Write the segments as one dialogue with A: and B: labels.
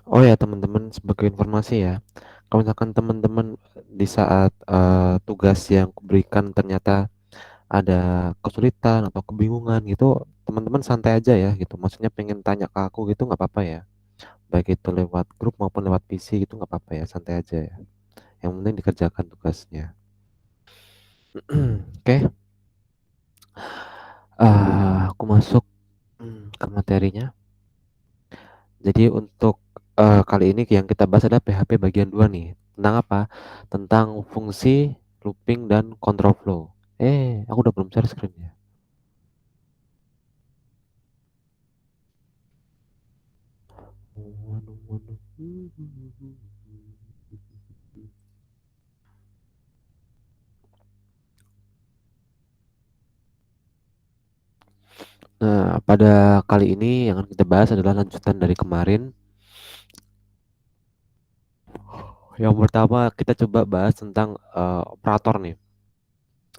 A: Oh ya teman-teman, sebagai informasi ya, kalau misalkan teman-teman di saat tugas yang kuberikan ternyata ada kesulitan atau kebingungan gitu, teman-teman santai aja ya gitu. Maksudnya pengen tanya ke aku gitu nggak apa-apa ya. Baik itu lewat grup maupun lewat PC gitu nggak apa-apa ya, santai aja ya. Yang penting dikerjakan tugasnya. Oke, aku masuk ke materinya. Jadi untuk kali ini yang kita bahas adalah PHP bagian 2 nih. Tentang apa? Tentang fungsi, looping, dan control flow. Aku udah belum share screen ya. Nah, pada kali ini yang akan kita bahas adalah lanjutan dari kemarin. Yang pertama kita coba bahas tentang operator nih.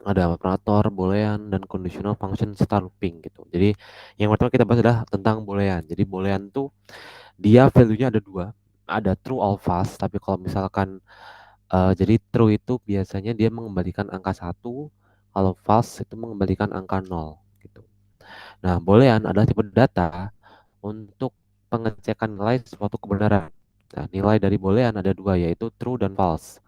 A: Ada operator, boolean, dan conditional function serta looping gitu. Jadi yang pertama kita bahas adalah tentang boolean. Jadi boolean tuh dia value-nya ada dua, ada true or false. Tapi kalau misalkan jadi true itu biasanya dia mengembalikan angka satu, kalau false itu mengembalikan angka 0 gitu. Nah, boolean adalah tipe data untuk pengecekan nilai suatu kebenaran. Nah, nilai dari boolean ada dua, yaitu true dan false.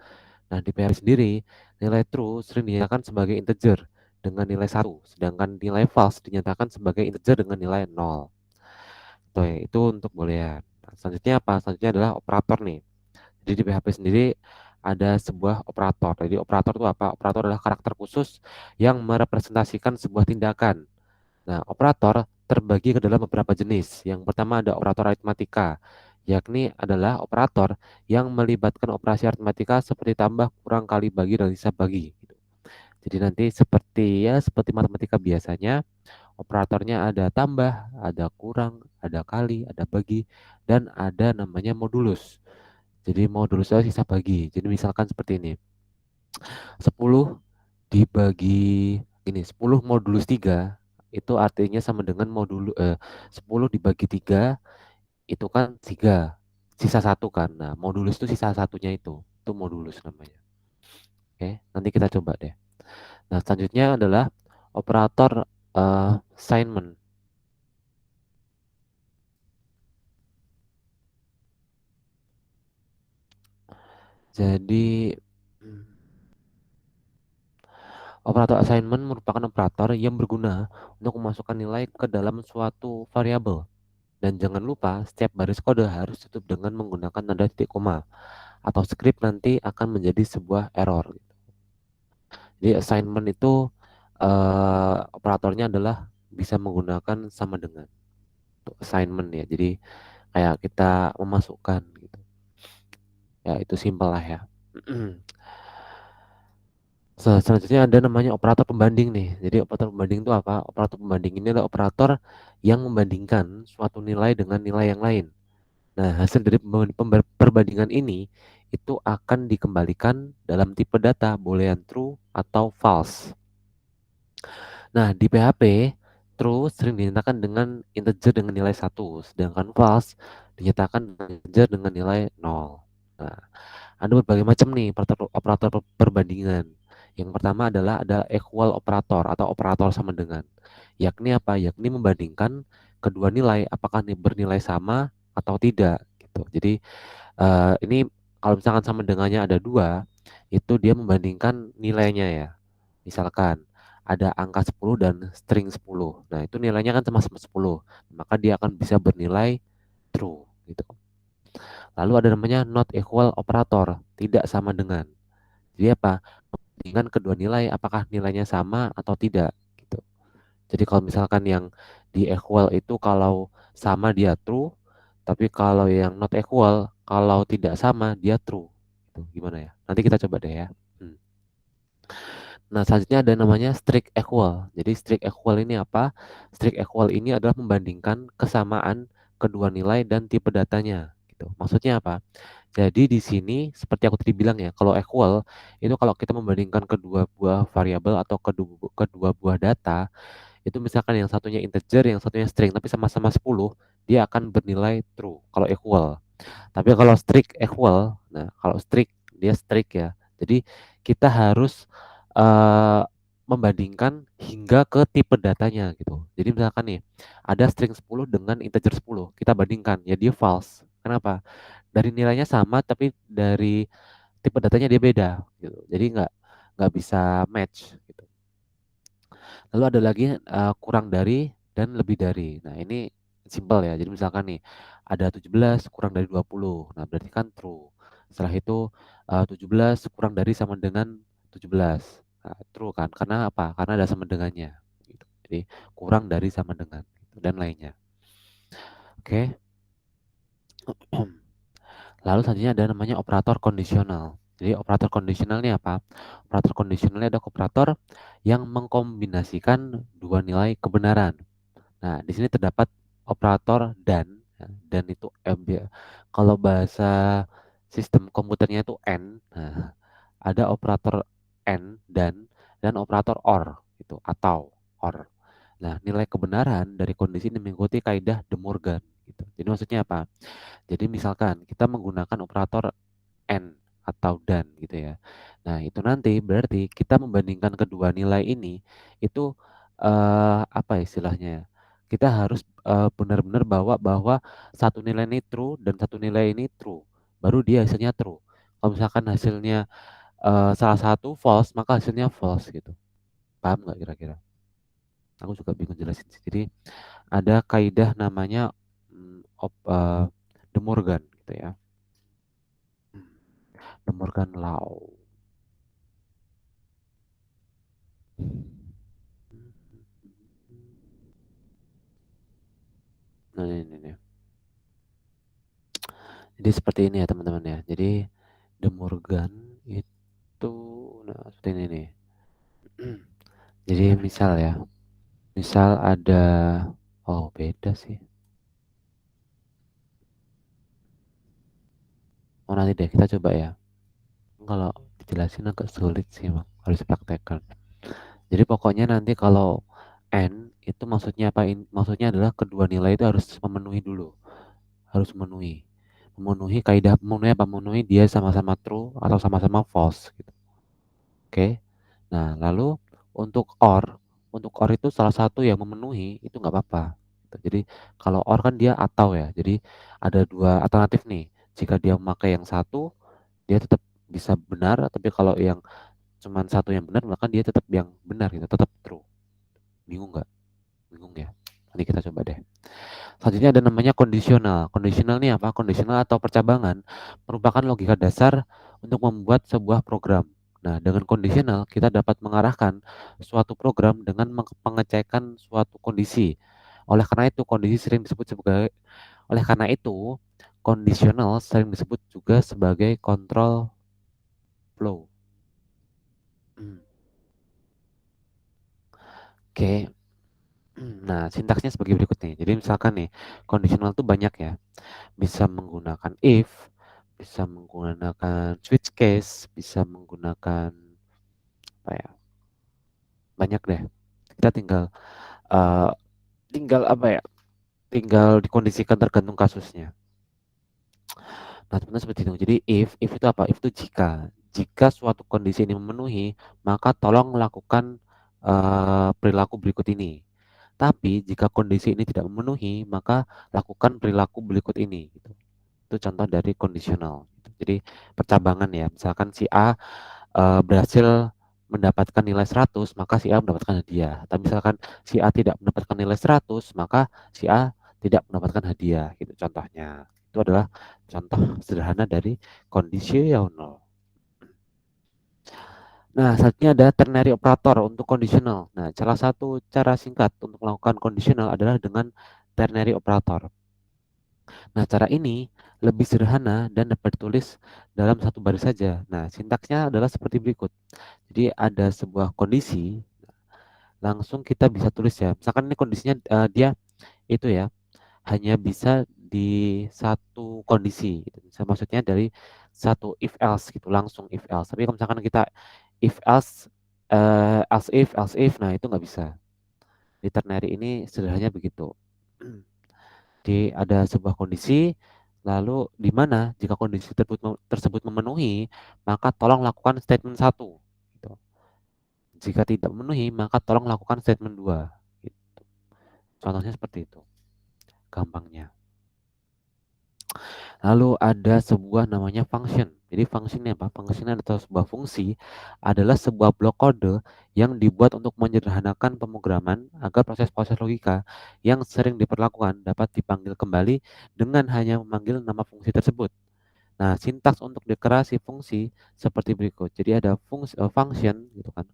A: Nah, di PHP sendiri, nilai true sering dinyatakan sebagai integer dengan nilai satu, sedangkan nilai false dinyatakan sebagai integer dengan nilai 0. Tuh, itu untuk boolean. Nah, selanjutnya apa? Selanjutnya adalah operator nih. Jadi di PHP sendiri ada sebuah operator. Jadi operator itu apa? Operator adalah karakter khusus yang merepresentasikan sebuah tindakan. Nah, operator terbagi ke dalam beberapa jenis. Yang pertama ada operator aritmatika, yakni adalah operator yang melibatkan operasi aritmatika seperti tambah, kurang, kali, bagi, dan sisa bagi. Gitu. Jadi nanti seperti matematika biasanya, operatornya ada tambah, ada kurang, ada kali, ada bagi, dan ada namanya modulus. Jadi modulus itu sisa bagi. Jadi misalkan seperti ini. 10 dibagi ini 10 modulus 3 itu artinya sama dengan 10 dibagi 3 itu kan 3, sisa satu kan. Nah, modulus itu sisa satunya itu modulus namanya. Oke, nanti kita coba deh. Nah, selanjutnya adalah operator assignment. Jadi operator assignment merupakan operator yang berguna untuk memasukkan nilai ke dalam suatu variabel. Dan jangan lupa, setiap baris kode harus tutup dengan menggunakan tanda titik koma, atau script nanti akan menjadi sebuah error. Jadi assignment itu operatornya adalah bisa menggunakan sama dengan untuk assignment ya. Jadi kayak kita memasukkan gitu. Ya itu simpel lah ya. Selanjutnya ada namanya operator pembanding nih. Jadi operator pembanding itu apa? Operator pembanding ini adalah operator yang membandingkan suatu nilai dengan nilai yang lain. Nah, hasil dari perbandingan ini itu akan dikembalikan dalam tipe data boolean true atau false. Nah, di PHP, true sering dinyatakan dengan integer dengan nilai satu, sedangkan false dinyatakan dengan integer dengan nilai 0. Nah, ada berbagai macam nih operator perbandingan. Yang pertama adalah ada equal operator atau operator sama dengan. Yakni apa? Yakni membandingkan kedua nilai apakah bernilai sama atau tidak gitu. Jadi ini kalau misalkan sama dengannya ada dua, itu dia membandingkan nilainya ya. Misalkan ada angka 10 dan string 10. Nah, itu nilainya kan sama-sama 10. Maka dia akan bisa bernilai true gitu. Lalu ada namanya not equal operator, tidak sama dengan. Jadi apa? Dengan kedua nilai apakah nilainya sama atau tidak gitu. Jadi kalau misalkan yang di equal itu kalau sama dia true, tapi kalau yang not equal kalau tidak sama dia true. Itu gimana ya? Nanti kita coba deh ya. Hmm. Nah, selanjutnya ada namanya strict equal. Jadi strict equal ini apa? Strict equal ini adalah membandingkan kesamaan kedua nilai dan tipe datanya gitu. Maksudnya apa? Jadi di sini seperti aku tadi bilang ya, kalau equal itu kalau kita membandingkan kedua buah variabel atau kedua buah data, itu misalkan yang satunya integer, yang satunya string, tapi sama-sama 10, dia akan bernilai true kalau equal. Tapi kalau strict equal, nah kalau strict dia strict ya. Jadi kita harus eh, membandingkan hingga ke tipe datanya gitu. Jadi misalkan nih ada string 10 dengan integer 10, kita bandingkan ya dia false. Kenapa? Dari nilainya sama tapi dari tipe datanya dia beda gitu. Jadi nggak bisa match gitu. Lalu ada lagi kurang dari dan lebih dari. Nah, ini simple ya. Jadi misalkan nih ada 17 kurang dari 20. Nah, berarti kan true. Setelah itu 17 kurang dari sama dengan 17. Nah, true kan? Karena apa? Karena ada sama dengannya. Gitu. Jadi kurang dari sama dengan gitu, dan lainnya. Oke. Lalu selanjutnya ada namanya operator kondisional. Jadi operator kondisional ini apa? Operator kondisional ini ada operator yang mengkombinasikan dua nilai kebenaran. Nah, di sini terdapat operator dan, ya, dan itu kalau bahasa sistem komputernya itu n. Nah, ada operator n dan operator or itu atau or. Nah, nilai kebenaran dari kondisi ini mengikuti kaidah De Morgan gitu. Jadi maksudnya apa? Jadi misalkan kita menggunakan operator and atau dan gitu ya. Nah, itu nanti berarti kita membandingkan kedua nilai ini itu apa istilahnya ya? Kita harus benar-benar bawa bahwa satu nilai ini true dan satu nilai ini true. Baru dia hasilnya true. Kalau misalkan hasilnya salah satu false, maka hasilnya false gitu. Paham nggak kira-kira? Aku juga bingung jelasin sih. Jadi ada kaidah namanya De Morgan gitu ya. De Morgan Law. Nah, ini. Jadi seperti ini ya teman-teman ya. Jadi De Morgan itu nah seperti ini nih. Jadi misal ya, misal ada oh beda sih. Oh nanti deh kita coba ya. Kalau dijelasin agak sulit sih Bang, harus praktekkan. Jadi pokoknya nanti kalau N itu maksudnya apa? Maksudnya adalah kedua nilai itu harus memenuhi dulu, harus memenuhi. Memenuhi kaidah memenuhi apa? Memenuhi dia sama-sama true atau sama-sama false gitu. Oke. Nah, lalu untuk or itu salah satu yang memenuhi itu nggak apa-apa. Gitu. Jadi kalau or kan dia atau ya. Jadi ada dua alternatif nih. Jika dia memakai yang satu, dia tetap bisa benar. Tapi kalau yang cuman satu yang benar, maka dia tetap yang benar gitu, tetap true. Bingung nggak? Bingung ya? Nanti kita coba deh. Selanjutnya ada namanya kondisional. Kondisional ini apa? Kondisional atau percabangan merupakan logika dasar untuk membuat sebuah program. Nah, dengan kondisional kita dapat mengarahkan suatu program dengan pengecekan suatu kondisi. Oleh karena itu, oleh karena itu, kondisional sering disebut juga sebagai control flow. Hmm, Oke. Nah, sintaksnya sebagai berikut nih. Jadi misalkan nih, kondisional itu banyak ya. Bisa menggunakan if, bisa menggunakan switch case, bisa menggunakan apa ya? Banyak deh. Kita uh, tinggal apa ya? Tinggal dikondisikan tergantung kasusnya. Nah, teman-teman seperti itu. Jadi if itu apa? If itu jika suatu kondisi ini memenuhi, maka tolong lakukan perilaku berikut ini. Tapi jika kondisi ini tidak memenuhi, maka lakukan perilaku berikut ini. Gitu. Itu contoh dari kondisional. Jadi percabangan ya. Misalkan si A berhasil mendapatkan nilai 100, maka si A mendapatkan hadiah. Tapi misalkan si A tidak mendapatkan nilai 100, maka si A tidak mendapatkan hadiah. Gitu contohnya. Itu adalah contoh sederhana dari kondisional. Nah, selanjutnya ada ternary operator untuk kondisional. Nah, salah satu cara singkat untuk melakukan kondisional adalah dengan ternary operator. Nah, cara ini lebih sederhana dan dapat ditulis dalam satu baris saja. Nah, sintaksnya adalah seperti berikut. Jadi ada sebuah kondisi, langsung kita bisa tulis ya. Misalkan ini kondisinya dia itu ya, hanya bisa di satu kondisi. Gitu. Maksudnya dari satu if else gitu, langsung if else. Tapi kalau misalkan kita if else, else if, nah itu nggak bisa. Di ternary ini sederhananya begitu. Jadi ada sebuah kondisi, Lalu di mana jika kondisi tersebut memenuhi, maka tolong lakukan statement 1. Gitu. Jika tidak memenuhi, maka tolong lakukan statement 2. Gitu. Contohnya seperti itu, gampangnya. Lalu ada sebuah namanya function. Jadi function apa? Function atau sebuah fungsi adalah sebuah blok kode yang dibuat untuk menyederhanakan pemrograman agar proses-proses logika yang sering diperlakukan dapat dipanggil kembali dengan hanya memanggil nama fungsi tersebut. Nah, sintaks untuk deklarasi fungsi seperti berikut. Jadi ada function gitu kan.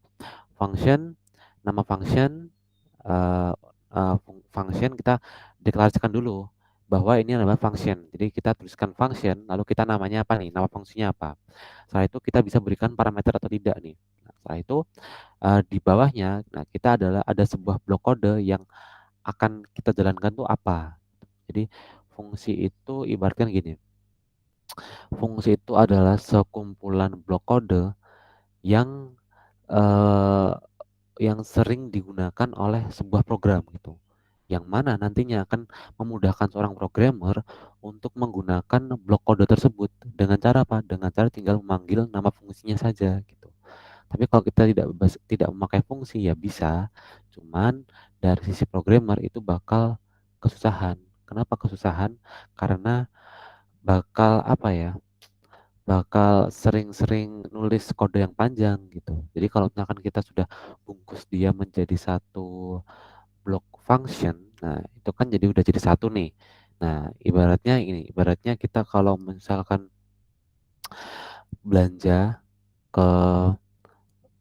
A: Function, nama function, uh, function kita deklarasikan dulu bahwa ini adalah function. Jadi kita tuliskan function, lalu kita namanya apa nih? Nama fungsinya apa? Setelah itu kita bisa berikan parameter atau tidak nih. Nah, setelah itu di bawahnya, nah kita ada sebuah blok kode yang akan kita jalankan tuh apa. Jadi fungsi itu ibaratkan gini. Fungsi itu adalah sekumpulan blok kode yang eh, yang sering digunakan oleh sebuah program gitu. Yang mana nantinya akan memudahkan seorang programmer untuk menggunakan blok kode tersebut dengan cara apa? Dengan cara tinggal memanggil nama fungsinya saja gitu. Tapi kalau kita tidak memakai fungsi ya bisa, cuman dari sisi programmer itu bakal kesusahan. Kenapa kesusahan? Karena bakal apa ya? Bakal sering-sering nulis kode yang panjang gitu. Jadi kalau misalkan kita sudah bungkus dia menjadi satu blok function, nah itu kan udah jadi satu nih. Nah ibaratnya kita kalau misalkan belanja ke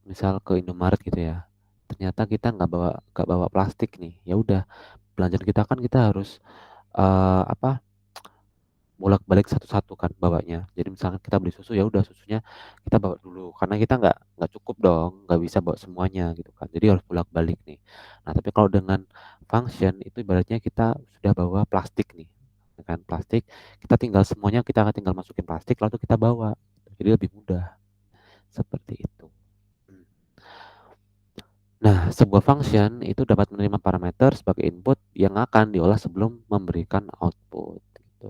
A: misal ke Indomaret gitu ya, ternyata kita nggak bawa plastik nih. Ya udah belanjaan kita kan kita harus apa bolak-balik satu-satu kan bawanya. Jadi misalkan kita beli susu ya udah susunya kita bawa dulu karena kita nggak cukup dong, nggak bisa bawa semuanya gitu kan. Jadi harus bolak-balik nih. Nah tapi kalau dengan function itu ibaratnya kita sudah bawa plastik nih, ya kan plastik kita tinggal semuanya kita akan tinggal masukin plastik lalu kita bawa. Jadi lebih mudah seperti itu. Nah, sebuah function itu dapat menerima parameter sebagai input yang akan diolah sebelum memberikan output. Gitu.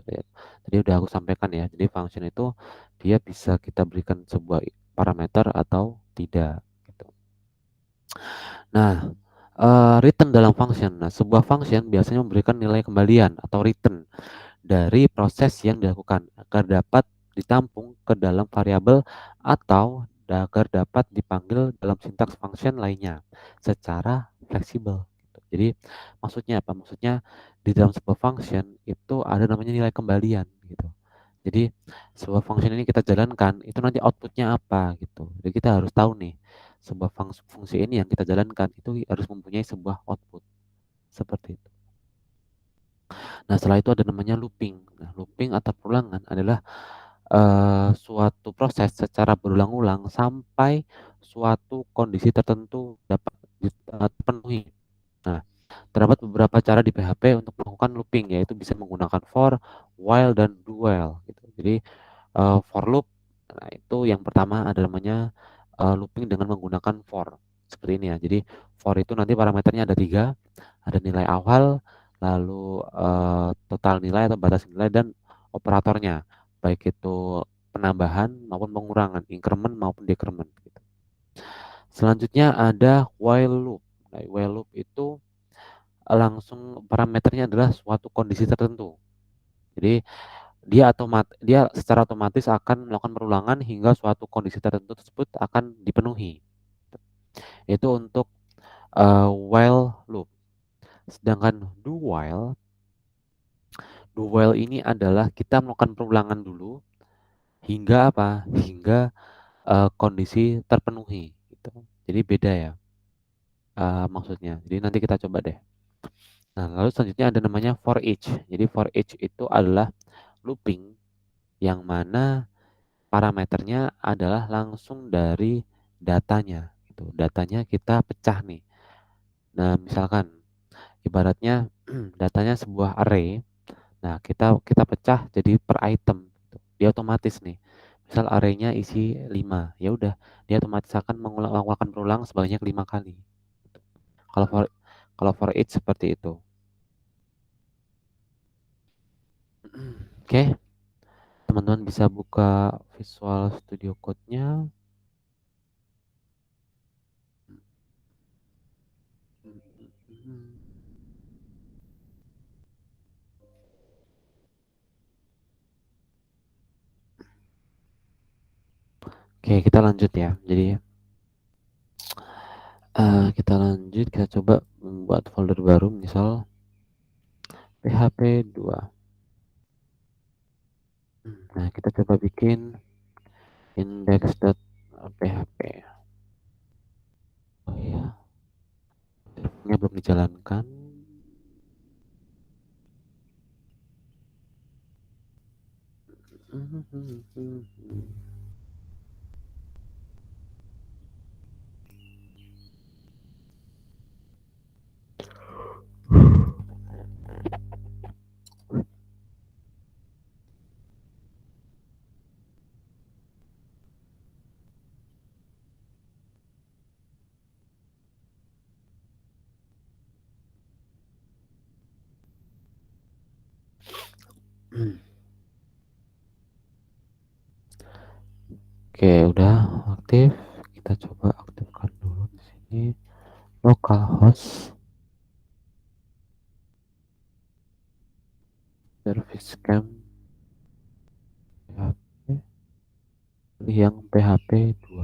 A: Tadi udah aku sampaikan ya. Jadi function itu dia bisa kita berikan sebuah parameter atau tidak. Gitu. Nah, return dalam function. Nah, sebuah function biasanya memberikan nilai kembalian atau return dari proses yang dilakukan agar dapat ditampung ke dalam variabel atau agar dapat dipanggil dalam sintaks function lainnya secara fleksibel. Gitu. Jadi maksudnya apa? Maksudnya di dalam sebuah function itu ada namanya nilai kembalian gitu. Jadi sebuah function ini kita jalankan itu nanti outputnya apa gitu. Jadi kita harus tahu nih sebuah fungsi ini yang kita jalankan itu harus mempunyai sebuah output seperti itu. Nah, setelah itu ada namanya looping. Nah, looping atau perulangan adalah suatu proses secara berulang-ulang sampai suatu kondisi tertentu dapat terpenuhi. Nah, terdapat beberapa cara di PHP untuk melakukan looping, yaitu bisa menggunakan for, while, dan do while. Gitu. Jadi for loop, nah itu yang pertama ada namanya looping dengan menggunakan for. Seperti ini ya. Jadi for itu nanti parameternya ada 3, ada nilai awal, lalu total nilai atau batas nilai dan operatornya, baik itu penambahan maupun pengurangan, increment maupun decrement. Gitu. Selanjutnya ada while loop. Nah, while loop itu langsung parameternya adalah suatu kondisi tertentu. Jadi dia secara otomatis akan melakukan perulangan hingga suatu kondisi tertentu tersebut akan dipenuhi. Itu untuk while loop. Sedangkan do while ini adalah kita melakukan perulangan dulu hingga apa? Hingga kondisi terpenuhi. Gitu. Jadi beda ya maksudnya. Jadi nanti kita coba deh. Nah, lalu selanjutnya ada namanya for each. Jadi for each itu adalah looping yang mana parameternya adalah langsung dari datanya. Gitu. Datanya kita pecah nih. Nah, misalkan ibaratnya datanya sebuah array. Nah, kita pecah jadi per item. Gitu. Dia otomatis nih. Misal arraynya isi 5, ya udah dia otomatis akan melakukan berulang sebanyak 5 kali. Kalau for kalau for each seperti itu. Oke. Okay. teman-teman bisa buka Visual Studio Code-nya. Oke, kita lanjut ya. Jadi kita lanjut, kita coba membuat folder baru, misal PHP 2. Nah, kita coba bikin index.php. Oh iya, ini belum dijalankan. Oke, udah aktif. Kita coba aktifkan dulu di sini localhost service cam PHP yang PHP 2.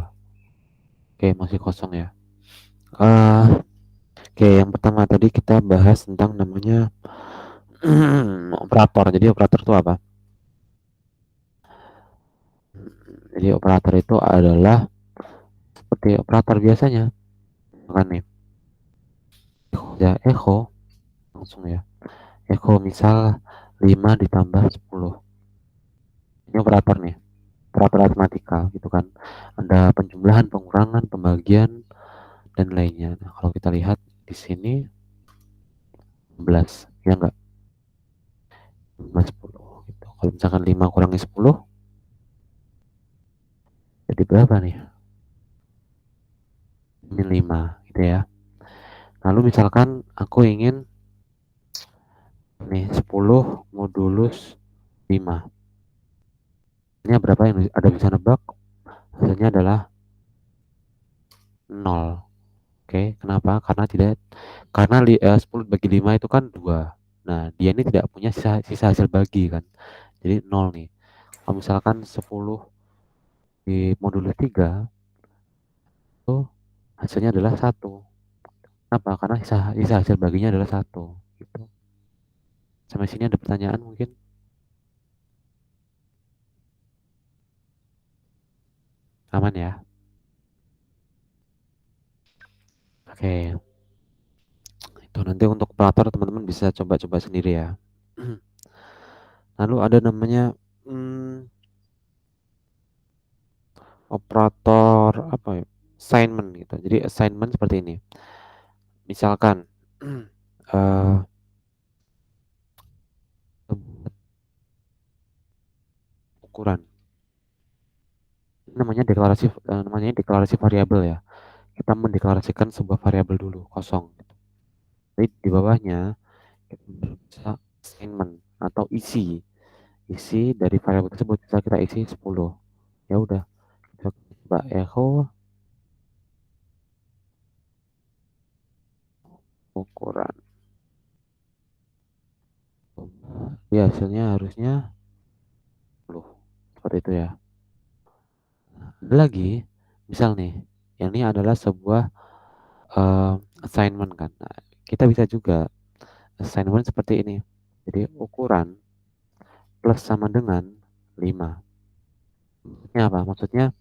A: Oke, masih kosong ya. Oke, yang pertama tadi kita bahas tentang namanya operator. Jadi operator itu apa? Jadi operator itu adalah seperti operator biasanya. Kan nih, ya echo langsung ya. Echo misal 5 ditambah 10. Ini operator nih, operator matematika gitu kan. Ada penjumlahan, pengurangan, pembagian dan lainnya. Nah, kalau kita lihat di sini 16, ya enggak? 15 10 gitu. Kalau misalkan 5 kurangi 10 jadi berapa nih? Min 5 gitu ya. Lalu misalkan aku ingin nih 10 modulus 5. Ini berapa yang ada bisa nebak? Hasilnya adalah 0. Oke, kenapa? Karena 10 bagi 5 itu kan 2. Nah, dia ini tidak punya sisa hasil bagi kan. Jadi 0 nih. Kalau misalkan 10 di modulus 3 itu hasilnya adalah 1. Kenapa? Karena sisa hasil baginya adalah 1 gitu. Sampai sini ada pertanyaan mungkin? Aman ya? Oke. Itu nanti untuk operator teman-teman bisa coba-coba sendiri ya. Lalu ada namanya operator apa ya? Assignment gitu. Jadi assignment seperti ini. Misalkan uh, ukuran namanya deklarasi variabel ya. Kita mendeklarasikan sebuah variabel dulu kosong. Jadi di bawahnya kita bisa assignment atau isi dari variabel tersebut bisa kita isi 10. Ya udah, kita coba echo ukuran. Ya hasilnya harusnya 10. Seperti itu ya. Ada lagi, misal nih, yang ini adalah sebuah assignment kan. Nah, kita bisa juga assignment seperti ini. Jadi ukuran plus sama dengan 5. Ini apa? Maksudnya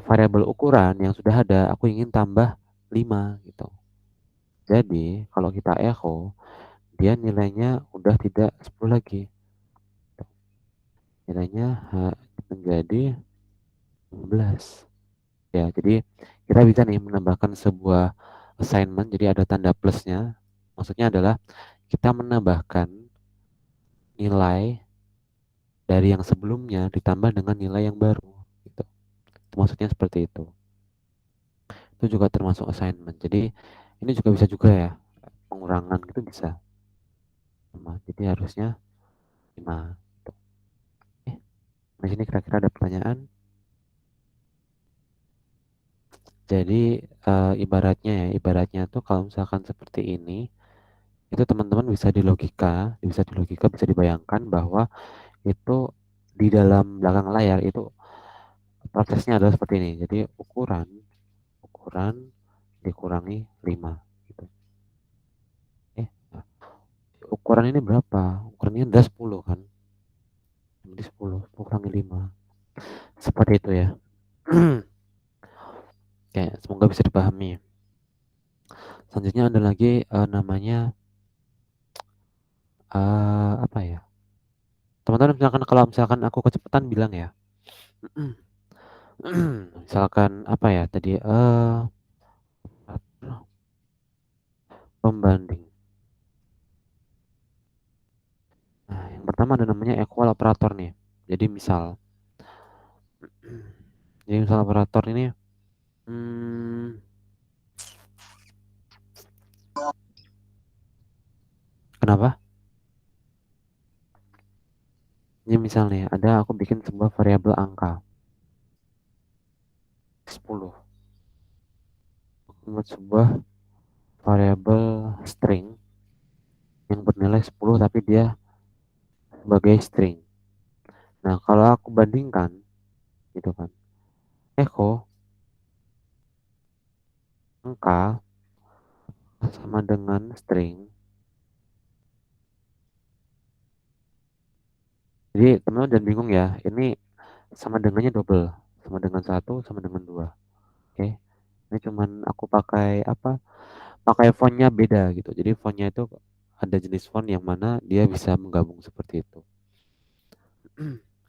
A: variabel ukuran yang sudah ada aku ingin tambah 5 gitu. Jadi kalau kita echo dia nilainya udah tidak 10 lagi. Nilainya menjadi 15. Ya, jadi kita bisa nih menambahkan sebuah assignment, jadi ada tanda plusnya. Maksudnya adalah kita menambahkan nilai dari yang sebelumnya ditambah dengan nilai yang baru gitu. Itu maksudnya seperti itu. Itu juga termasuk assignment. Jadi ini juga bisa juga ya, pengurangan itu bisa sama. Jadi harusnya 5 gitu. Di sini kira-kira ada pertanyaan. Jadi ibaratnya tuh kalau misalkan seperti ini, itu teman-teman bisa dibayangkan bahwa itu di dalam belakang layar itu prosesnya adalah seperti ini. Jadi ukuran dikurangi 5 gitu. Nah, ukuran ini berapa? Ukurannya adalah 10 kan. Jadi 10 kurangi 5. Seperti itu ya. Oke, semoga bisa dipahami. Selanjutnya ada lagi namanya apa ya? Teman-teman misalkan kalau misalkan aku kecepatan bilang ya. Misalkan apa ya tadi pembanding. Nah, yang pertama ada namanya equal operator nih. Jadi misal operator ini hmm, kenapa? Ini misalnya ada aku bikin sebuah variabel angka 10. Aku membuat sebuah variabel string yang bernilai 10 tapi dia sebagai string. Nah, kalau aku bandingkan gitu kan. Echo angka sama dengan string. Jadi teman-teman jangan bingung ya. Ini sama dengannya double. Sama dengan satu, sama dengan dua. Oke. Ini cuman aku pakai apa? Pakai fontnya beda gitu. Jadi fontnya itu ada jenis font yang mana dia bisa menggabung seperti itu.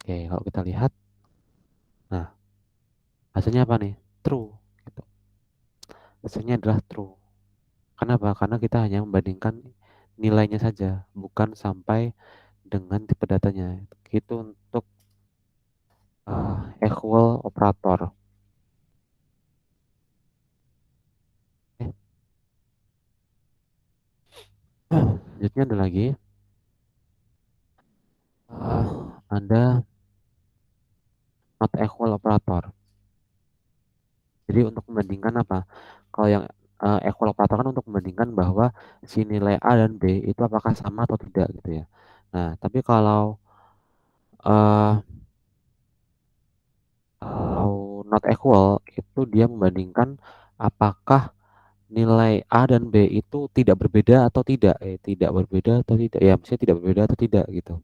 A: Oke, kalau kita lihat, nah hasilnya apa nih? True. Gitu. Hasilnya adalah true. Kenapa? Karena kita hanya membandingkan nilainya saja, bukan sampai dengan tipe datanya. Itu untuk equal operator. Oke. Selanjutnya ada lagi, ada not equal operator. Jadi untuk membandingkan apa? Kalau yang equal operator kan untuk membandingkan bahwa si nilai A dan B itu apakah sama atau tidak gitu ya. Nah, tapi uh, kalau not equal itu dia membandingkan apakah nilai A dan B itu tidak berbeda atau tidak. Tidak berbeda atau tidak. Ya, maksudnya tidak berbeda atau tidak gitu.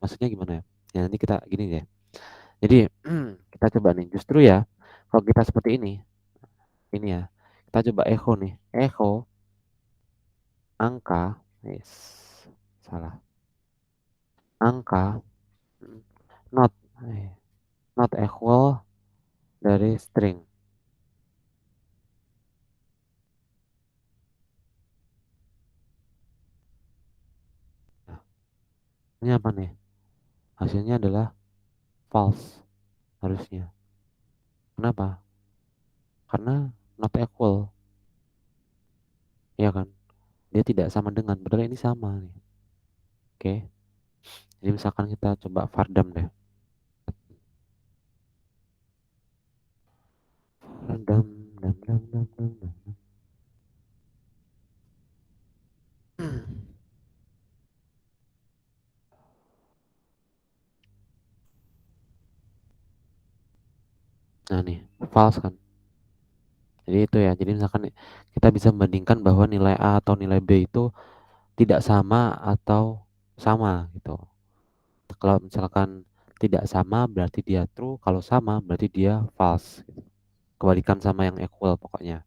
A: Maksudnya gimana ya? Ya nanti kita gini ya. Jadi kita coba nih. Justru ya, kalau kita seperti ini ya. Kita coba echo nih. Echo angka, yes, salah. Angka mm, not eh, not equal dari string. Nah, ini apa nih? Hasilnya adalah false harusnya. Kenapa? Karena not equal, ya kan? Dia tidak sama dengan, padahal ini sama nih. Oke. Jadi misalkan kita coba Vardam deh. Vardam, dam, dam, dam, dam, dam. Nah nih, false kan? Jadi itu ya. Jadi misalkan kita bisa membandingkan bahwa nilai A atau nilai B itu tidak sama atau sama gitu. Kalau misalkan tidak sama berarti dia true, kalau sama berarti dia false. Gitu. Kebalikan sama yang equal pokoknya.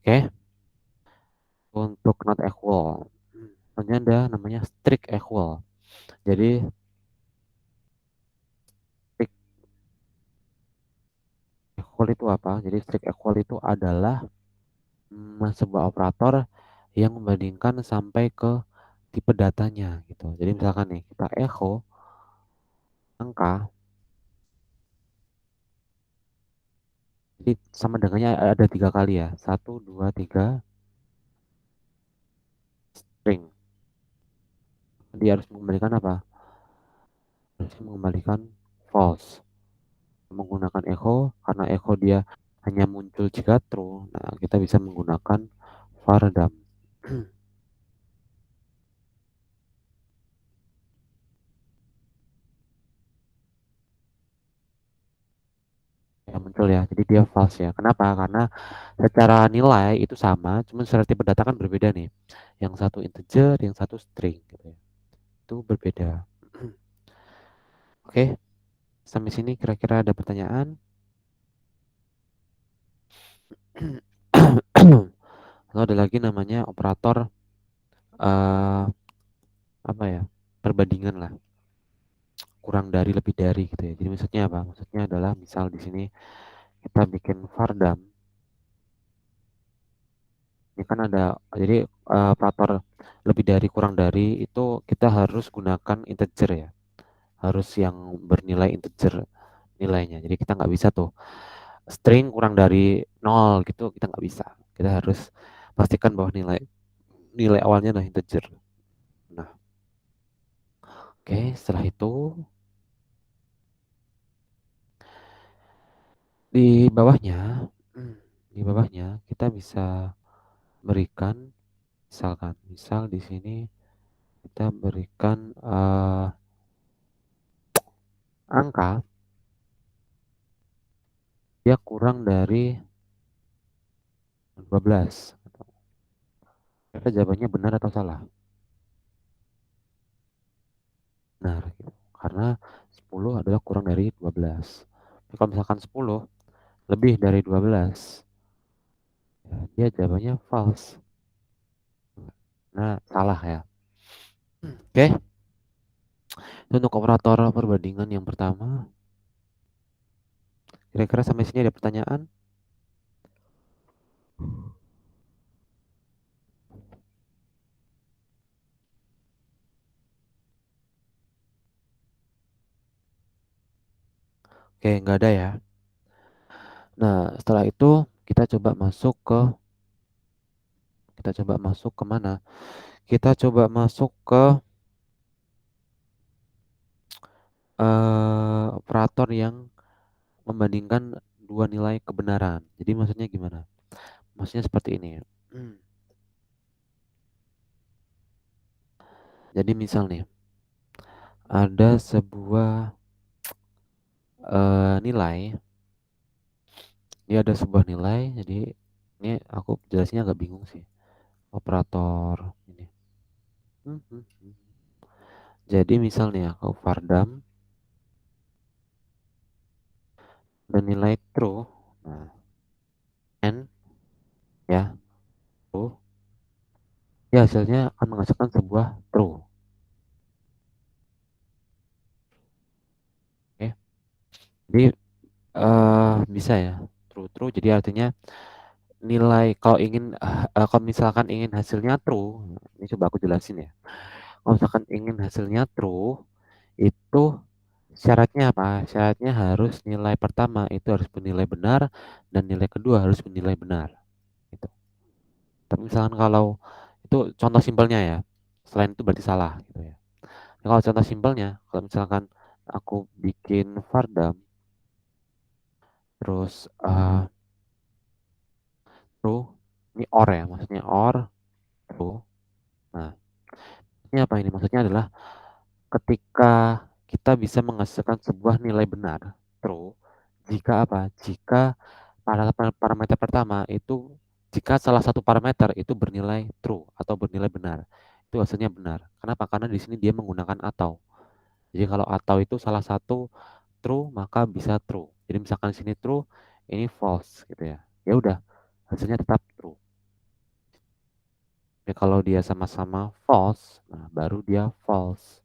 A: Oke, untuk not equal. Selanjutnya ada namanya strict equal. Jadi strict equal itu apa? Jadi strict equal itu adalah sebuah operator yang membandingkan sampai ke tipe datanya gitu. Jadi misalkan nih kita echo angka, jadi sama dengannya ada 3 kali ya. 1, 2, 3 string. Dia harus mengembalikan apa? Harus mengembalikan false. Menggunakan echo, karena echo dia hanya muncul jika true. Nah, kita bisa menggunakan var dump. Ya, muncul ya. Jadi dia false ya. Kenapa? Karena secara nilai itu sama, cuma secara tipe data kan berbeda nih. Yang satu integer, yang satu string gitu ya. Itu berbeda. Oke, sampai sini kira-kira ada pertanyaan? Lalu ada lagi namanya operator eh apa ya? Perbandingan lah. Kurang dari, lebih dari gitu ya. Jadi maksudnya apa? Maksudnya adalah misal di sini kita bikin var dump. Ini kan ada, jadi operator lebih dari, kurang dari itu kita harus gunakan integer ya, harus yang bernilai integer nilainya. Jadi kita nggak bisa tuh string kurang dari 0 gitu, kita nggak bisa. Kita harus pastikan bahwa nilai nilai awalnya adalah integer. Nah, oke, setelah itu di bawahnya, di bawahnya kita bisa berikan, misalkan, misal di sini kita berikan angka dia kurang dari 12. Kira jawabannya benar atau salah? Benar gitu. Karena 10 adalah kurang dari 12. Tapi kalau misalkan 10 lebih dari 12, ya, dia jawabannya false. Nah, salah ya. Oke, untuk operator perbandingan yang pertama, kira-kira sampai sini ada pertanyaan? Oke, nggak ada ya. Nah, setelah itu kita coba masuk ke mana? Kita coba masuk ke operator yang membandingkan dua nilai kebenaran. Jadi maksudnya gimana? Maksudnya seperti ini. Jadi misal nih, ada sebuah nilai, ini ada sebuah nilai, jadi ini aku jelasnya agak bingung sih. Operator ini. Jadi misal nih aku vardam dan nilai true, nah, n ya true, ya hasilnya akan menghasilkan sebuah true. Oke, jadi bisa ya true true. Jadi artinya nilai kalau ingin kalau misalkan ingin hasilnya true, ini coba aku jelasin ya. Kalau misalkan ingin hasilnya true, itu syaratnya apa? Syaratnya harus nilai pertama itu harus bernilai benar dan nilai kedua harus bernilai benar. Gitu. Tapi misalkan kalau itu contoh simpelnya ya, selain itu berarti salah gitu ya. Nah, kalau contoh simpelnya, kalau misalkan aku bikin vardam, terus true, ini or ya, maksudnya or true. Nah, ini apa ini? Maksudnya adalah ketika kita bisa menghasilkan sebuah nilai benar true jika apa? Jika parameter pertama itu jika salah satu parameter itu bernilai true atau bernilai benar, itu hasilnya benar. Kenapa? Karena di sini dia menggunakan atau. Jadi kalau atau itu salah satu true maka bisa true. Jadi misalkan di sini true, ini false gitu ya. Ya udah, hasilnya tetap true. Tapi kalau dia sama-sama false, nah baru dia false.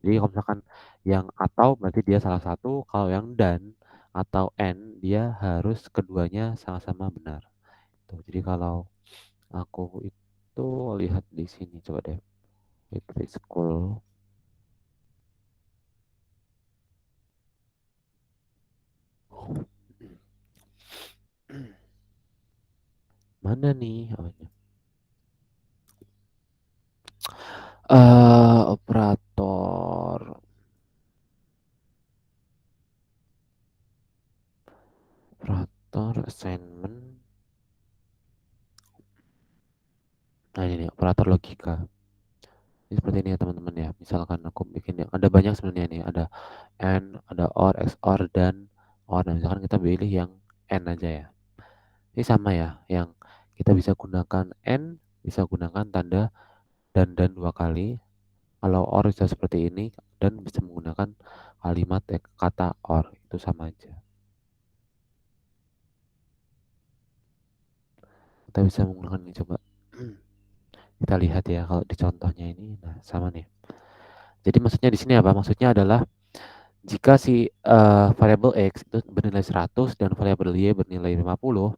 A: Jadi kalau misalkan yang atau berarti dia salah satu, kalau yang dan atau n dia harus keduanya sama-sama benar. Tuh, jadi kalau aku itu lihat di sini coba deh. Itu school. Mana nih? Oh, ini. Operator. Jadi seperti ini ya teman-teman ya. Misalkan aku bikin yang ada banyak sebenarnya nih, ada and, ada or, XOR dan or. Nah, misalkan kita pilih yang and aja ya. Ini sama ya, yang kita bisa gunakan and, bisa gunakan tanda dan dua kali. Kalau or bisa seperti ini dan bisa menggunakan kalimat kata or, itu sama aja. Kita bisa menggunakan ini, coba kita lihat ya kalau di contohnya ini. Nah, sama nih. Jadi maksudnya di sini apa? Maksudnya adalah jika si variabel X itu bernilai 100 dan variabel Y bernilai 50,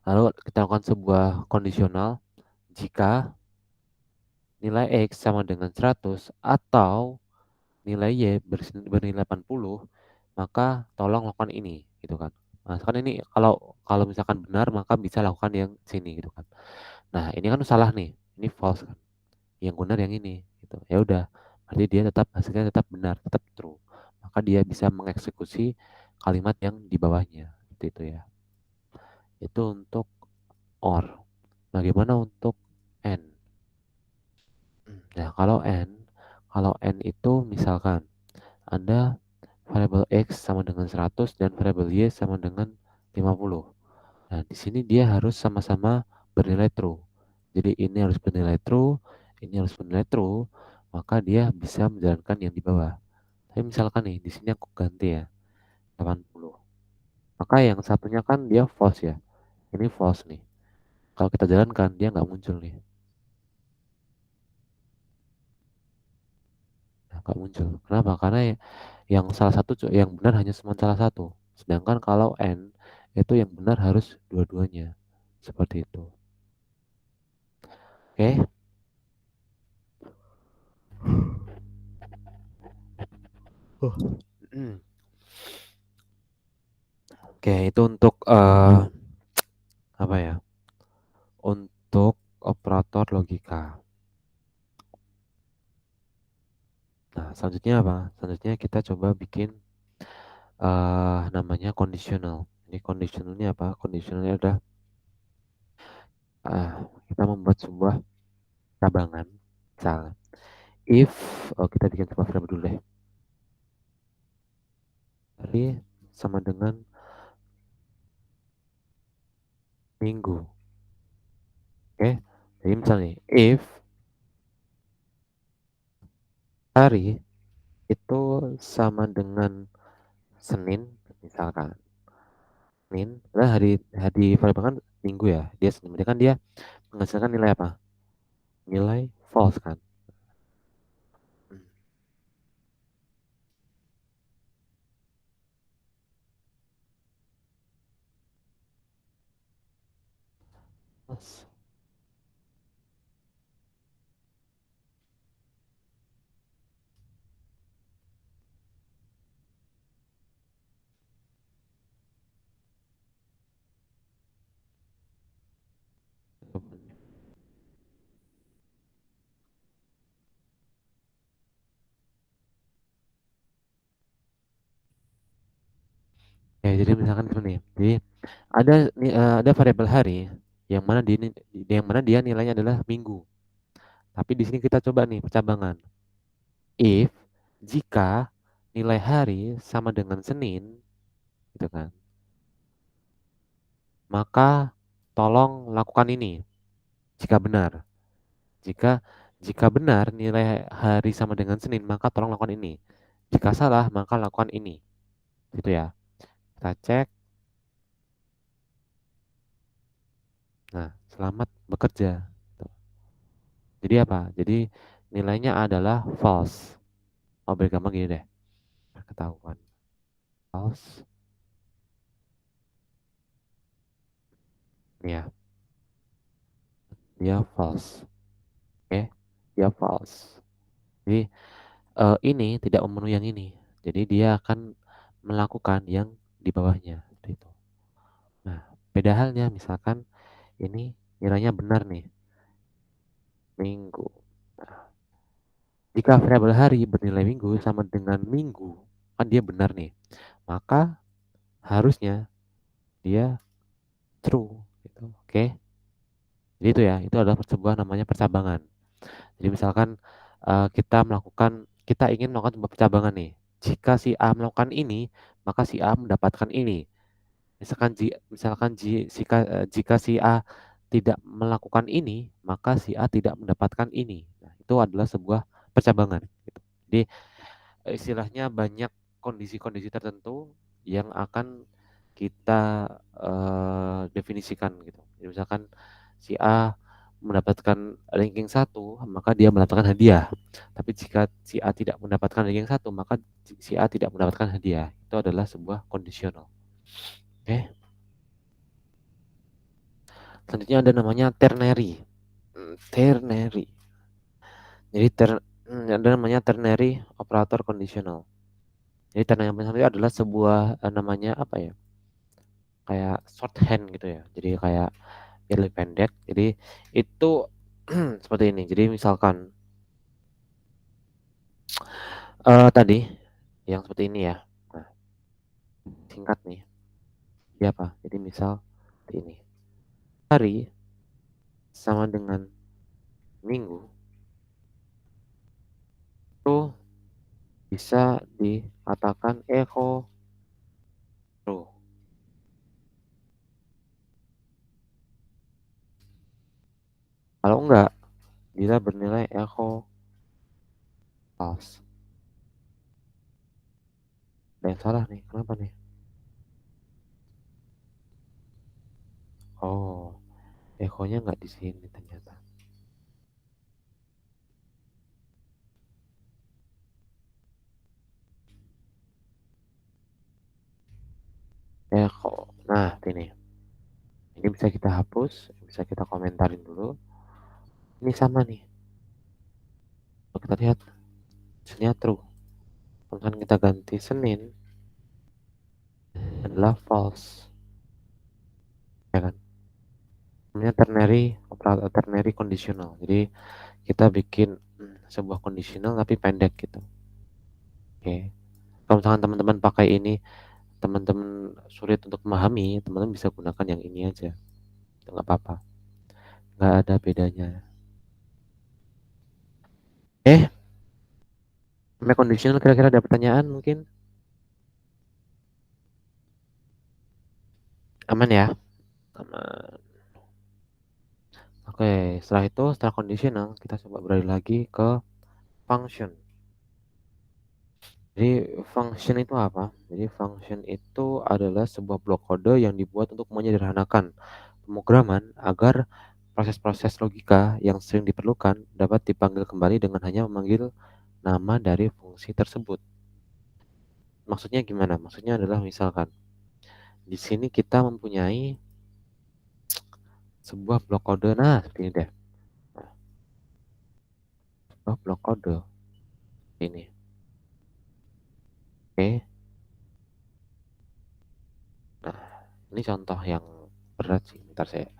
A: lalu kita lakukan sebuah kondisional jika nilai X sama dengan 100 atau nilai Y bernilai 80, maka tolong lakukan ini gitu kan. Nah, kan ini kalau kalau misalkan benar maka bisa lakukan yang sini gitu kan. Nah, ini kan salah nih. Ini false kan. Yang benar yang ini gitu. Ya udah, berarti dia tetap hasilnya tetap benar, tetap true. Maka dia bisa mengeksekusi kalimat yang di bawahnya. Seperti itu ya. Itu untuk or. Bagaimana untuk and? Nah, kalau n itu misalkan ada variabel X sama dengan 100 dan variabel Y sama dengan 50. Nah, di sini dia harus sama-sama bernilai true. Jadi ini harus bernilai true, ini harus bernilai true, maka dia bisa menjalankan yang di bawah. Tapi misalkan nih, di sini aku ganti ya, 80. Maka yang satunya kan dia false ya. Ini false nih. Kalau kita jalankan, dia nggak muncul nih. Nah, nggak muncul. Kenapa? Karena yang salah satu yang benar hanya cuma salah satu. Sedangkan kalau N itu yang benar harus dua-duanya. Seperti itu. Oke. Hmm. Oke, itu untuk apa ya? Untuk operator logika. Nah, selanjutnya apa? Selanjutnya kita coba bikin namanya conditional. Ini conditionalnya apa? Conditionalnya adalah uh, kita membuat sebuah cabangan. Misal, if kita bikin sebuah variabel dulu deh. Hari sama dengan minggu. Oke. Jadi misalnya if hari itu sama dengan Senin misalkan. Senin, nah hari variabel kan minggu ya. Dia Senin. Berarti kan dia menghasilkan nilai apa? Nilai false kan. False. Ya, jadi misalkan seperti ini. Jadi ada variabel hari yang mana dia nilainya adalah minggu. Tapi di sini kita coba nih percabangan. If jika nilai hari sama dengan Senin, gitu kan, maka tolong lakukan ini. Jika benar, jika jika benar nilai hari sama dengan Senin, maka tolong lakukan ini. Jika salah, maka lakukan ini. Gitu ya. Kita cek. Nah, selamat bekerja. Tuh. Jadi apa? Jadi nilainya adalah false. Oh, beri gampang gini deh. Ketahuan. False. Ya, dia false. Oke, dia false. Jadi ini tidak memenuhi yang ini. Jadi dia akan melakukan yang di bawahnya. Seperti itu. Nah, beda halnya misalkan ini nilainya benar nih, minggu. Nah, jika variabel hari bernilai minggu sama dengan minggu, kan dia benar nih. Maka harusnya dia true gitu. Oke. Jadi itu ya, itu adalah sebuah namanya percabangan. Jadi misalkan kita ingin melakukan sebuah pencabangan nih. Jika si A melakukan ini, maka si A mendapatkan ini. Jika si A tidak melakukan ini, maka si A tidak mendapatkan ini. Nah, itu adalah sebuah percabangan gitu. Jadi istilahnya banyak kondisi-kondisi tertentu yang akan kita definisikan gitu. Jadi misalkan si A mendapatkan ranking satu, maka dia mendapatkan hadiah. Tapi jika si A tidak mendapatkan ranking satu, maka si A tidak mendapatkan hadiah. Itu adalah sebuah kondisional. Oke. Selanjutnya ada namanya ternary. Ternary. Jadi ada namanya ternary operator conditional. Jadi ternary itu adalah sebuah namanya apa ya? Kayak shorthand gitu ya. Jadi kayak biar lebih pendek. Jadi itu seperti ini. Jadi misalkan tadi yang seperti ini ya. Nah, singkat nih. Dia apa? Jadi misal seperti ini. Hari sama dengan minggu itu bisa dikatakan echo true. Kalau enggak, bisa bernilai echo false. Ada yang salah nih. Kenapa nih? Oh, echo-nya nggak di sini ternyata. Echo. Nah, ini. Ini bisa kita hapus, bisa kita komentarin dulu. Ini sama nih. Kalau kita lihat, hasilnya true. Kalau kita ganti Senin, adalah false. Ya kan? Namanya ternary conditional. Jadi kita bikin sebuah conditional tapi pendek gitu. Oke. Kalau misalkan teman-teman pakai ini, teman-teman sulit untuk memahami, teman-teman bisa gunakan yang ini aja. Itu nggak apa-apa. Nggak ada bedanya. Sampai conditional kira-kira ada pertanyaan mungkin? Aman ya? Aman. Oke, setelah conditional, kita coba beralih lagi ke function. Jadi function itu apa? Jadi function itu adalah sebuah blok kode yang dibuat untuk menyederhanakan pemrograman agar proses-proses logika yang sering diperlukan dapat dipanggil kembali dengan hanya memanggil nama dari fungsi tersebut. Maksudnya gimana? Maksudnya adalah misalkan di sini kita mempunyai sebuah blok kode. Nah, seperti ini deh. Nah, sebuah blok kode ini. Oke. Nah, ini contoh yang berat sih. Bentar saya.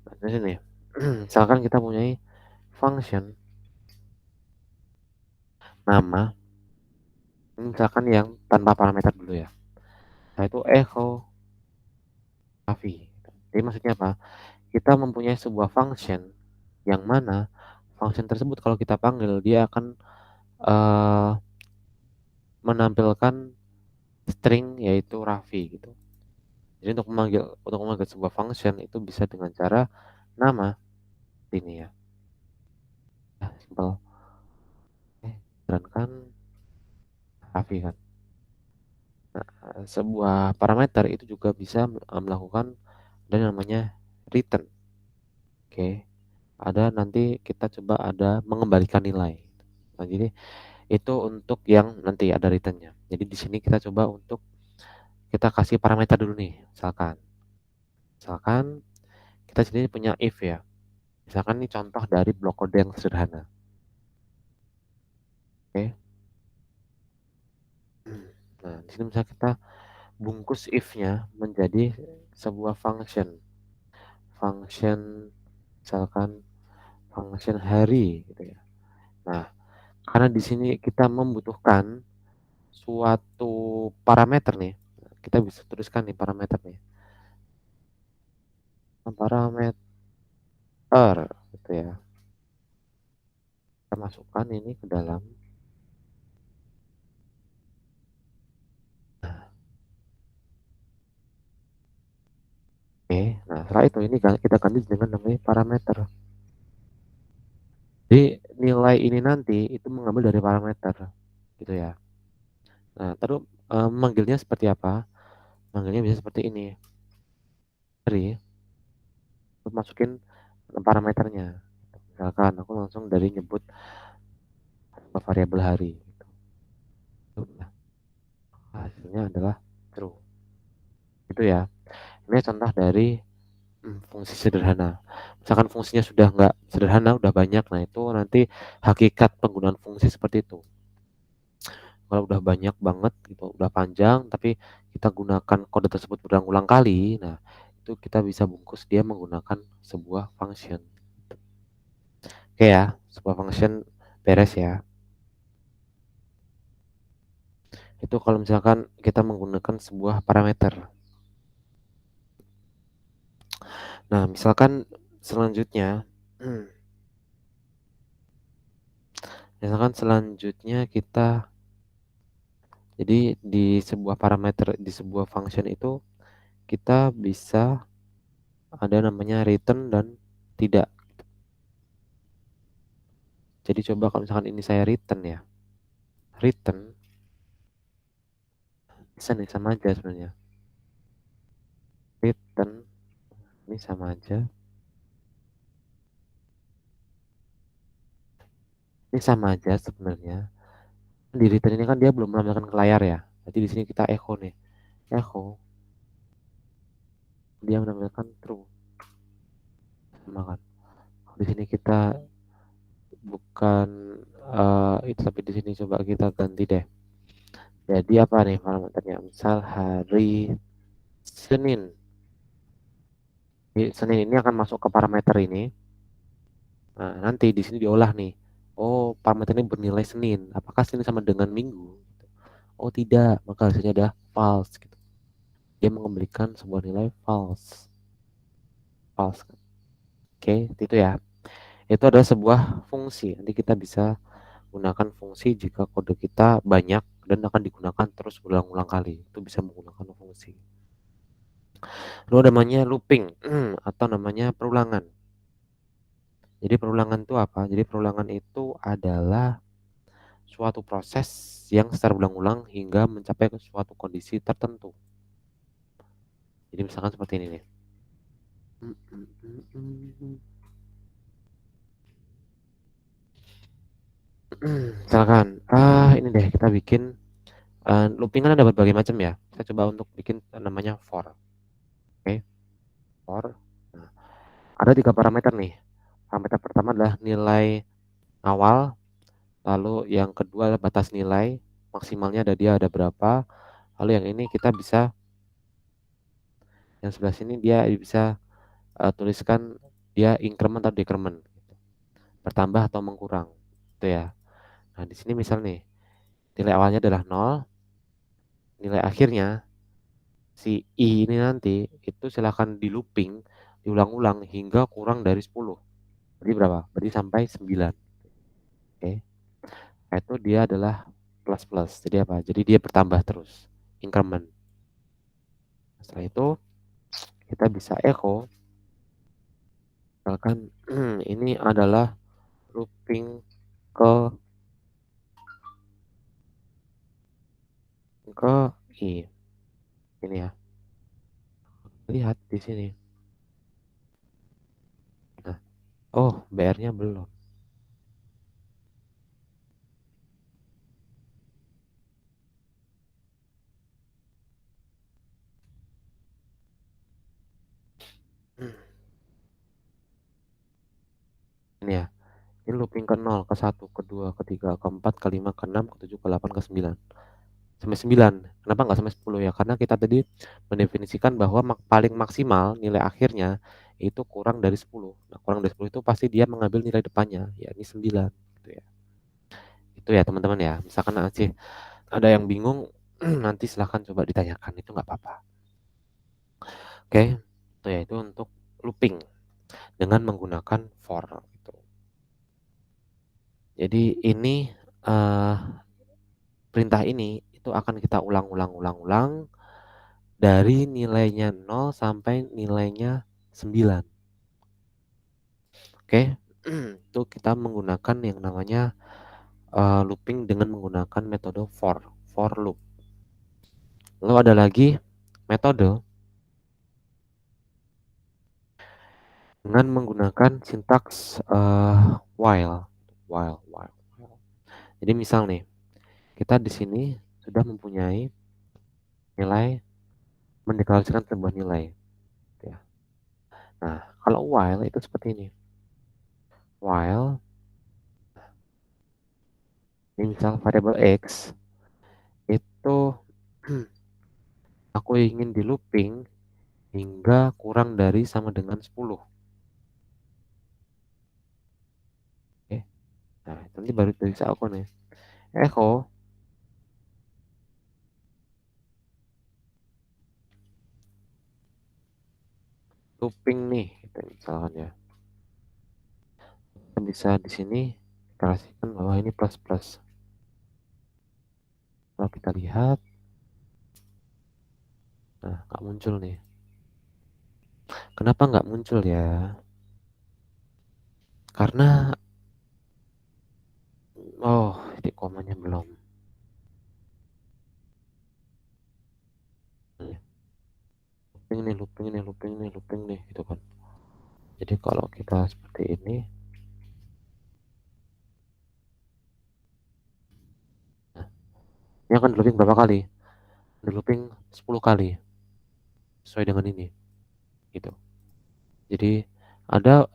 A: Nah, di sini. Misalkan kita punya function nama, misalkan yang tanpa parameter dulu ya. Nah, itu echo Rafi. Jadi maksudnya apa? Kita mempunyai sebuah function yang mana function tersebut kalau kita panggil dia akan uh, menampilkan string yaitu Rafi gitu. Jadi untuk memanggil sebuah function itu bisa dengan cara nama ini ya. Ya, simpel. Dan kan Raffi kan. Nah, sebuah parameter itu juga bisa melakukan dan namanya return. Oke. Ada nanti kita coba ada mengembalikan nilai. Nah, jadi itu untuk yang nanti ada returnnya. Jadi di sini kita coba untuk kita kasih parameter dulu nih. Misalkan kita sini punya if ya. Misalkan ini contoh dari blok kode yang sederhana. Oke. Nah, di sini misalnya kita bungkus if-nya menjadi sebuah function. Function misalkan function hari gitu ya. Nah, karena di sini kita membutuhkan suatu parameter nih. Kita bisa tuliskan nih parameter nih. Parameter gitu ya. masukkan ini ke dalam. Oke, nah setelah itu ini kita ganti dengan namanya parameter. Jadi nilai ini nanti itu mengambil dari parameter, gitu ya. Nah, terus manggilnya seperti apa? Manggilnya bisa seperti ini. Dari terus masukin parameternya. Misalkan aku langsung dari nyebut variabel hari. Nah, hasilnya adalah true. Itu ya. Ini contoh dari fungsi sederhana. Misalkan fungsinya sudah nggak sederhana, udah banyak, nah itu nanti hakikat penggunaan fungsi seperti itu. Kalau udah banyak banget gitu, udah panjang, tapi kita gunakan kode tersebut berulang-ulang kali, nah itu kita bisa bungkus dia menggunakan sebuah function. Oke ya, sebuah function beres ya. Itu kalau misalkan kita menggunakan sebuah parameter. Nah, misalkan selanjutnya, misalkan selanjutnya kita, jadi di sebuah parameter, di sebuah function itu kita bisa ada namanya return dan tidak. Jadi coba kalau misalkan ini saya return ya, return bisa nih sama aja sebenarnya. Return ini sama aja. Ini sama aja sebenarnya. Di return ini kan dia belum menampilkan ke layar ya. Jadi di sini kita echo nih. Echo dia menampilkan true. Sama kan. Di sini kita bukan itu, tapi di sini coba kita ganti deh. Jadi apa nih parameternya? Misal hari Senin. Senin ini akan masuk ke parameter ini. Nah, nanti di sini diolah nih. Oh, parameter ini bernilai Senin. Apakah Senin sama dengan Minggu? Oh, tidak. Maka hasilnya ada false gitu. Dia mengembalikan sebuah nilai false. False. Oke, itu ya. Itu adalah sebuah fungsi. Nanti kita bisa gunakan fungsi jika kode kita banyak dan akan digunakan terus berulang-ulang kali. Itu bisa menggunakan fungsi. Lalu namanya looping atau namanya perulangan. Jadi perulangan itu apa? Jadi perulangan itu adalah suatu proses yang secara berulang-ulang hingga mencapai ke suatu kondisi tertentu. Jadi misalkan seperti ini nih. Misalkan, ini deh kita bikin looping kan ada berbagai macam ya. Kita coba untuk bikin namanya for. Oke, for. Nah, ada 3 parameter nih. Parameter pertama adalah nilai awal, lalu yang kedua adalah batas nilai, maksimalnya ada berapa. Lalu yang ini kita bisa, yang sebelah sini dia bisa tuliskan dia increment atau decrement, bertambah atau mengkurang. Itu ya. Nah, di sini misal nih, nilai awalnya adalah 0, nilai akhirnya si I ini nanti itu silahkan di looping, diulang-ulang hingga kurang dari 10. Berarti berapa? Berarti sampai 9. Oke. Nah, itu dia adalah plus plus. Jadi apa? Jadi dia bertambah terus. Increment. Setelah itu kita bisa echo. Misalkan ini adalah looping ke I. Ini ya. Lihat di sini. Nah, oh, BR-nya belum. Ini ya. Ini looping ke 0, ke 1, ke 2, ke 3, ke 4, ke 5, ke 6, ke 7, ke 8, ke 9. Sampai 9. Kenapa nggak sampai 10 ya? Karena kita tadi mendefinisikan bahwa paling maksimal nilai akhirnya itu kurang dari 10. Nah, kurang dari 10 itu pasti dia mengambil nilai depannya, yakni 9. Gitu ya. Itu ya teman-teman ya. Misalkan nanti ada yang bingung, nanti silahkan coba ditanyakan. Itu nggak apa-apa. Oke. Itu ya, itu untuk looping dengan menggunakan for. Gitu. Jadi ini uh, perintah ini itu akan kita ulang-ulang dari nilainya 0 sampai nilainya 9. Oke. Itu kita menggunakan yang namanya looping dengan menggunakan metode for loop. Lalu ada lagi metode dengan menggunakan sintaks while. Jadi misal nih, kita di sini sudah mempunyai nilai, mendeklarasikan sebuah nilai. Ya. Nah, kalau while itu seperti ini. While, ini misal variabel x itu aku ingin di looping hingga kurang dari sama dengan 10. Oke. Nah, nanti baru bisa aku nih. Echo looping nih, gitu misalkan ya. Kita bisa di sini deklarasikan bahwa ini plus plus. Kalau kita lihat, nah nggak muncul nih. Kenapa nggak muncul ya? Karena di komanya belum. Looping nih, gitu kan. Jadi kalau kita seperti ini, nah, ini akan looping berapa kali? Looping 10 kali sesuai dengan ini, gitu. Jadi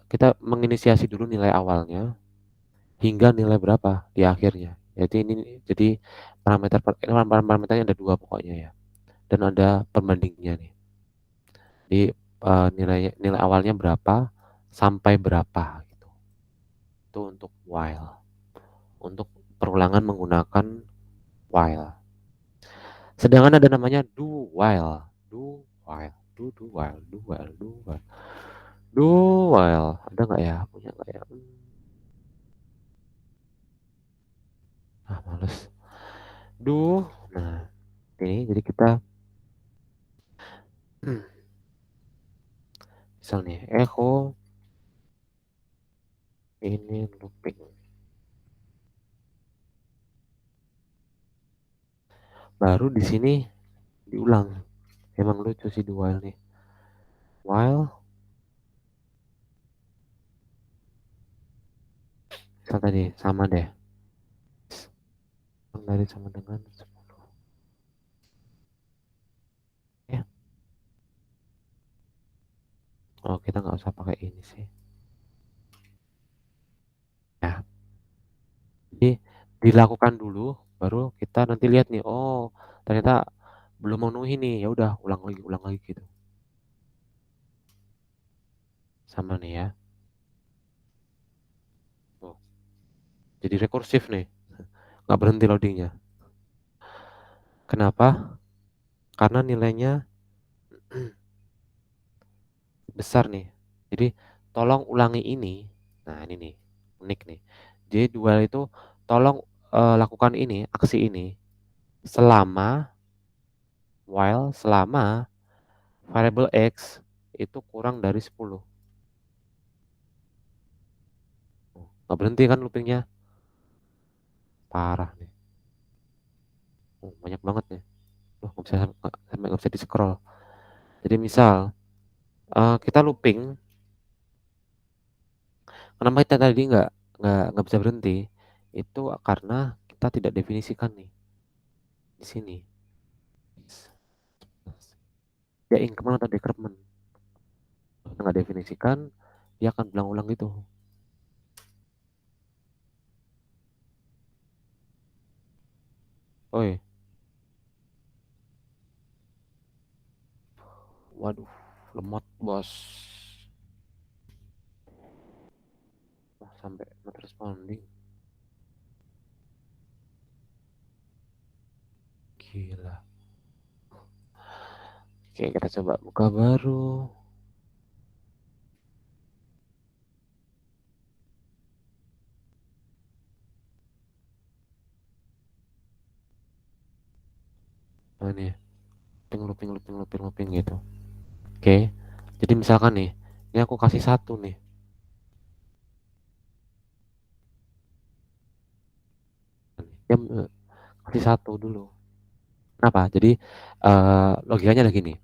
A: kita menginisiasi dulu nilai awalnya hingga nilai berapa di akhirnya. Jadi parameternya ada dua pokoknya ya, dan ada pembandingnya nih. Di nilai awalnya berapa sampai berapa gitu. Itu untuk while. Untuk perulangan menggunakan while. Sedangkan ada namanya do while. Do while. Ada nggak ya? Punya nggak ya? Males. Do. Nah, ini jadi kita misalnya echo ini looping. Baru di sini diulang. Emang lucu sih do while nih. While misal tadi sama deh. Dari sama dengan 10. Ya. Oh, kita nggak usah pakai ini sih. Ya. Jadi dilakukan dulu, baru kita nanti lihat nih. Oh, ternyata belum memenuhi nih. Ya udah, ulang lagi gitu. Sama nih ya. Oh, jadi rekursif nih. Nggak berhenti loadingnya. Kenapa? Karena nilainya besar nih. Jadi tolong ulangi ini. Nah, ini nih. Unik nih. Jadi dual itu tolong lakukan ini, aksi ini selama variable x itu kurang dari 10. Nggak berhenti kan loopingnya? Parah nih. Banyak banget nih. Nggak bisa di scroll. Jadi misal kita looping, kenapa kita tadi nggak bisa berhenti? Itu karena kita tidak definisikan nih di sini. Dia increment atau decrement. Kita nggak definisikan, dia akan berulang-ulang gitu. Oi, waduh, lemot bos. Wah, sampai not responding. Gila. Oke, kita coba buka baru. Nah, nih, looping gitu. Oke. Jadi misalkan nih, ini aku kasih satu nih. Dia kasih satu dulu. Kenapa? Jadi logikanya lagi nih.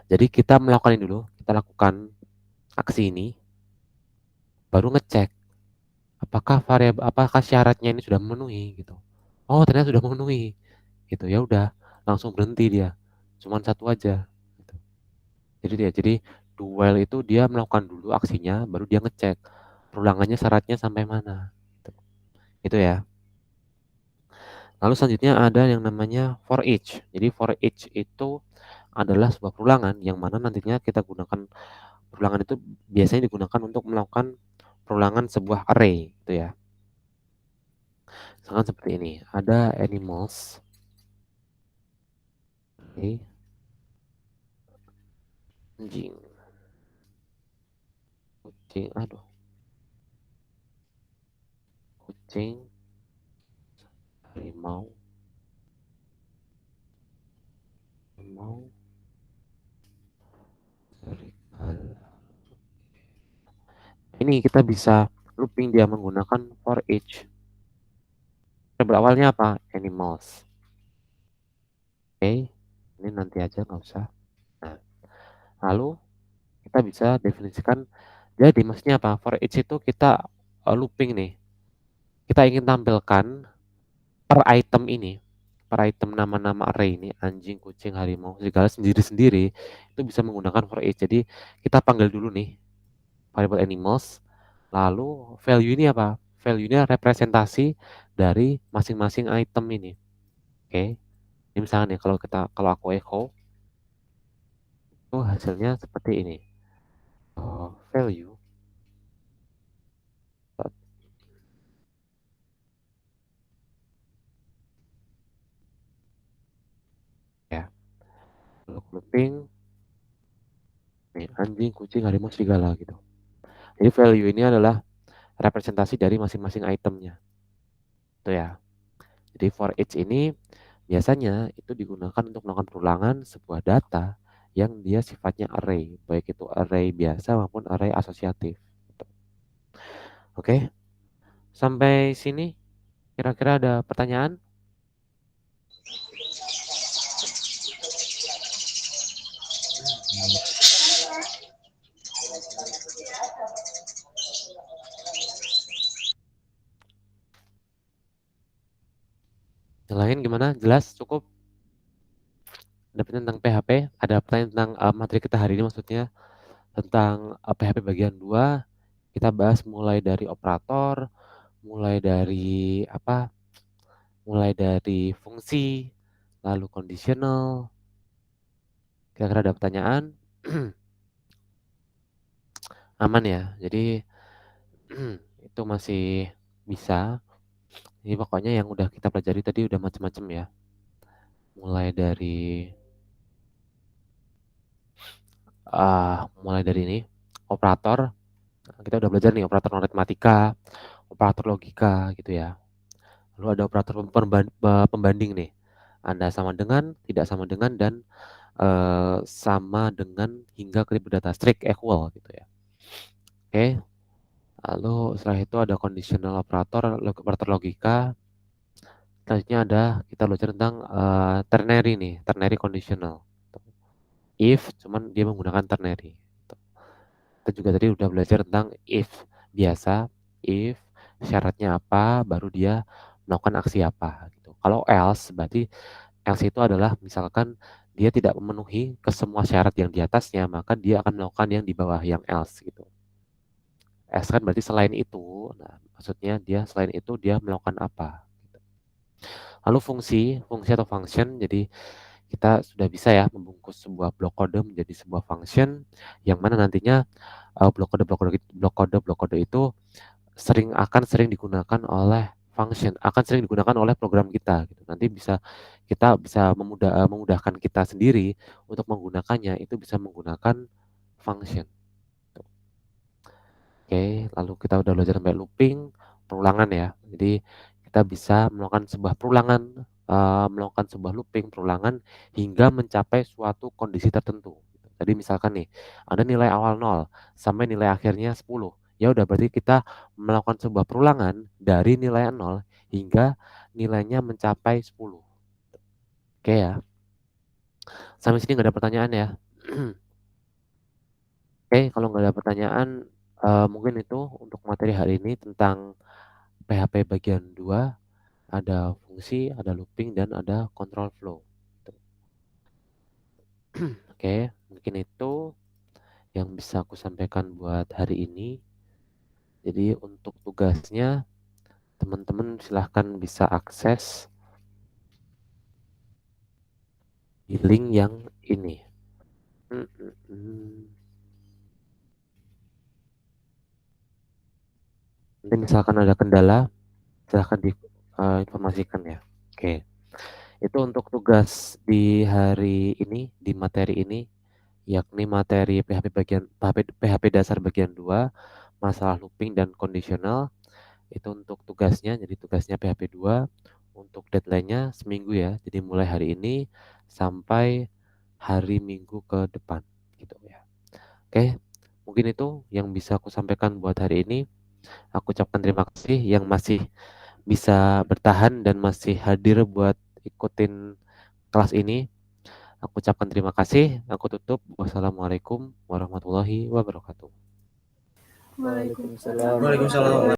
A: Jadi kita melakukan ini dulu, kita lakukan aksi ini, baru ngecek apakah syaratnya ini sudah memenuhi gitu. Oh, ternyata sudah memenuhi. Gitu. Ya udah, langsung berhenti dia. Cuman satu aja gitu. Jadi do while itu dia melakukan dulu aksinya, baru dia ngecek perulangannya syaratnya sampai mana. Gitu. Itu ya. Lalu selanjutnya ada yang namanya for each. Jadi for each itu adalah sebuah perulangan yang mana nantinya kita gunakan perulangan itu biasanya digunakan untuk melakukan perulangan sebuah array gitu ya. Misalkan seperti ini, ada animals, oke, anjing, kucing, aduh, kucing, harimau, harimau, serigala. Ini kita bisa looping dia menggunakan for each. Berawalnya apa? Animals. Oke, ini nanti aja nggak usah. Nah, lalu kita bisa definisikan. Jadi maksudnya apa? For each itu kita looping nih. Kita ingin tampilkan per item ini, per item nama-nama array ini, anjing, kucing, harimau, segala sendiri-sendiri itu bisa menggunakan for each. Jadi kita panggil dulu nih variable animals, lalu value ini apa? Value ini representasi dari masing-masing item ini. Oke, ini misalnya nih kalau aku echo itu hasilnya seperti ini. Value ya, looping nih, anjing, kucing, harimau, serigala gitu. Jadi value ini adalah representasi dari masing-masing itemnya. Itu ya. Jadi for each ini biasanya itu digunakan untuk melakukan perulangan sebuah data yang dia sifatnya array, baik itu array biasa maupun array asosiatif. Oke, sampai sini kira-kira ada pertanyaan? Yang lain gimana? Jelas? Cukup? Ada pertanyaan tentang PHP? Ada pertanyaan tentang materi kita hari ini maksudnya tentang PHP bagian 2. Kita bahas mulai dari operator, mulai dari apa? Mulai dari fungsi, lalu conditional. Kira-kira ada pertanyaan? Aman ya. Jadi itu masih bisa. Ini pokoknya yang udah kita pelajari tadi udah macam-macam ya. Mulai dari ini operator. Kita udah belajar nih operator matematika, operator logika gitu ya. Lalu ada operator pembanding nih. Anda sama dengan, tidak sama dengan, dan sama dengan hingga ke berdata strict equal gitu ya. Oke. Lalu setelah itu ada conditional operator logika. Selanjutnya ada kita belajar tentang ternary nih, ternary conditional. If, cuman dia menggunakan ternary. Kita juga tadi udah belajar tentang if biasa, if syaratnya apa, baru dia melakukan aksi apa. Gitu. Kalau else, berarti else itu adalah misalkan dia tidak memenuhi ke semua syarat yang di atasnya, maka dia akan melakukan yang di bawah, yang else gitu. Else kan berarti selain itu, nah maksudnya dia selain itu dia melakukan apa. Lalu fungsi atau function, jadi kita sudah bisa ya membungkus sebuah blok kode menjadi sebuah function yang mana nantinya blok kode itu sering digunakan oleh function, akan sering digunakan oleh program kita gitu. Nanti kita bisa memudahkan kita sendiri untuk menggunakannya itu bisa menggunakan function. Oke, lalu kita udah belajar sampai looping, perulangan ya. Jadi kita bisa melakukan sebuah perulangan melakukan sebuah looping perulangan hingga mencapai suatu kondisi tertentu. Jadi misalkan nih, ada nilai awal 0 sampai nilai akhirnya 10. Ya udah berarti kita melakukan sebuah perulangan dari nilai 0 hingga nilainya mencapai 10. Oke ya. Sampai sini nggak ada pertanyaan ya. Oke, kalau nggak ada pertanyaan, mungkin itu untuk materi hari ini tentang PHP bagian 2, ada fungsi, ada looping, dan ada control flow. Oke, mungkin itu yang bisa aku sampaikan buat hari ini. Jadi untuk tugasnya, teman-teman silahkan bisa akses di link yang ini. Nanti misalkan ada kendala, silahkan diinformasikan ya. Oke, itu untuk tugas di hari ini, di materi ini, yakni materi PHP dasar bagian 2, masalah looping dan conditional. Itu untuk tugasnya, jadi tugasnya PHP 2. Untuk deadline-nya seminggu ya, jadi mulai hari ini sampai hari Minggu ke depan gitu ya. Oke, mungkin itu yang bisa aku sampaikan buat hari ini. Aku ucapkan terima kasih yang masih bisa bertahan dan masih hadir buat ikutin kelas ini. Aku ucapkan terima kasih. Aku tutup. Wassalamualaikum warahmatullahi wabarakatuh.
B: Waalaikumsalam.
C: Waalaikumsalam.